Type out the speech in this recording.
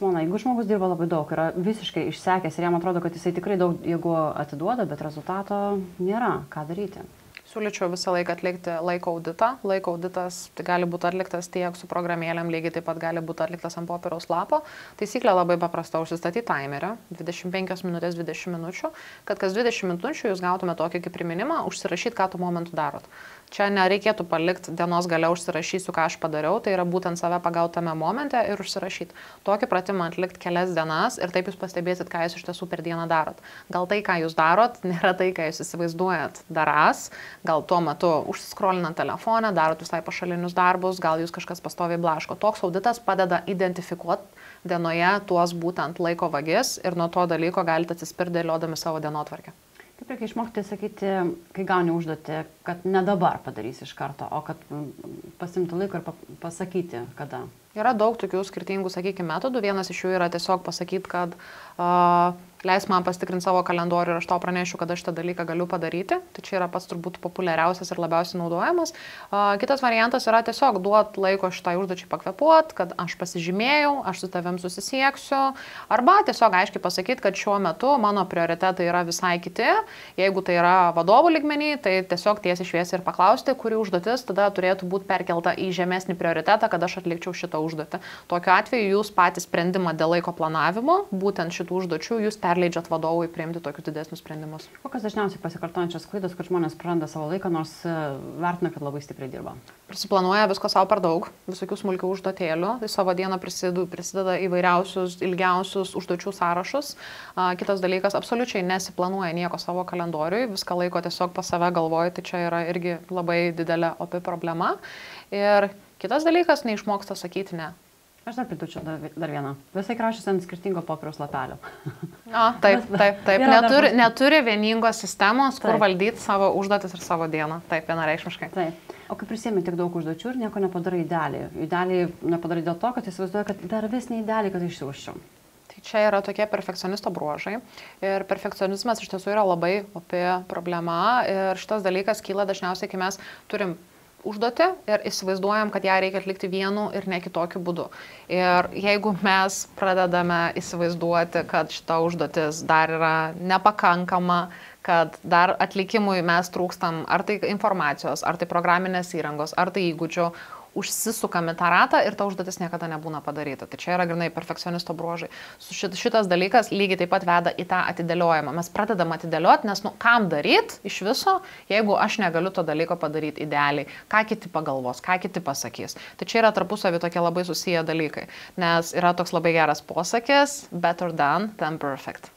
Simona, jeigu žmogus dirba labai daug, yra visiškai išsekęs ir jam atrodo, kad jisai tikrai daug jėgų atiduoda, bet rezultato nėra, ką daryti? Siūlyčiau visą laiką atlikti laiko auditą. Laiko auditas tai gali būti atliktas tiek su programėlėm, lygiai taip pat gali būti atliktas ant popieriaus lapo. Taisyklė labai paprasta, užsistatyti timerį 25 minutės 20 minučių, kad kas 20 minučių jūs gautume tokį kaip priminimą, užsirašyti, ką tuo momentu darot. Čia nereikėtų palikti dienos gale užsirašysiu, ką aš padariau, tai yra būtent save pagautame momente ir užsirašyti. Tokį pratimą atlikti kelias dienas ir taip jūs pastebėsit, ką jūs iš tiesų per dieną darot. Gal tai, ką jūs darot, nėra tai, ką jūs įsivaizduojat darás, gal tuo metu užsiskrolinant telefoną, darot visai pašalinius darbus, gal jūs kažkas pastoviai blaško. Toks auditas padeda identifikuoti dienoje tuos būtent laiko vagis ir nuo to dalyko galite atsispirti dėliodami savo dienotvarkę. Kaip reikia išmokti sakyti, kai gauni užduotį, kad ne dabar padarysi iš karto, o kad pasimti laiko ir pasakyti, kada? Yra daug tokių skirtingų, sakykime, metodų. Vienas iš jų yra tiesiog pasakyti, kad leis man pasitikrinti savo kalendorių ir aš tau pranešiu, kad aš šitą dalyką galiu padaryti. Tai čia yra pats turbūt populiariausias ir labiausiai naudojamas. Kitas variantas yra tiesiog duoti laiko šitai užduočiai pakvepuoti, kad aš pasižymėjau, aš su tavim susisieksiu. Arba tiesiog aiškiai pasakyti, kad šiuo metu mano prioritetai yra visai kiti. Jeigu tai yra vadovų lygmenį, tai tiesiog tiesiai šviesiai ir paklausti, kuri užduotis tada turėtų būti perkelta į žemesnį prioritetą, kad aš atlikčiau šitą užduotį. Tokiu atveju jūs patys sprendimą dėl laiko planavimo, būtent šitų užduočių, jūs perleidžiat vadovui priimti tokius didesnius sprendimus. Kokios dažniausiai pasikartojančios klaidos, kad žmonės praranda savo laiką, nors vertina, kad labai stipriai dirba? Prisiplanuoja visko savo per daug, visokių smulkių užduotėlių, į savo dieną prisideda įvairiausius ilgiausius užduočių sąrašus. Kitas dalykas, absoliučiai nesiplanuoja nieko savo kalendoriui, viską laiko tiesiog pas save galvoja, tai čia yra irgi labai didelė opi problema. Ir kitas dalykas, neišmoksta sakyti ne. Aš dar pridurčiau dar vieną. Visai kraščius ant skirtingo popieriaus lapelio. Taip. Neturi vieningos sistemos, kur valdyti savo užduotis ir savo dieną. Taip, vienareikšmiškai. Taip. O kai prisėmi tik daug užduočių ir nieko nepadarai idealiai. Idealiai nepadarai dėl to, kad įsivaizduoja, kad dar vis neidealiai, kad išsiųsčiau. Tai čia yra tokie perfekcionisto bruožai. Ir perfekcionizmas iš tiesų yra labai opi problema. Ir šitas dalykas kyla dažniausiai, kai mes turim užduotį ir įsivaizduojam, kad ją reikia atlikti vienu ir ne kitokiu būdu. Ir jeigu mes pradedame įsivaizduoti, kad šita užduotis dar yra nepakankama, kad dar atlikimui mes trūkstam ar tai informacijos, ar tai programinės įrangos, ar tai įgūdžių, užsisukame tą ratą ir ta užduotis niekada nebūna padaryta. Tai čia yra grinai perfekcionisto bruožai. Šitas dalykas lygiai taip pat veda į tą atidėliojimą. Mes pradedam atidėlioti, nes kam daryti iš viso, jeigu aš negaliu to dalyko padaryti idealiai, ką kiti pagalvos, ką kiti pasakys. Tai čia yra tarpusavį tokie labai susiję dalykai, nes yra toks labai geras posakis, better done than perfect.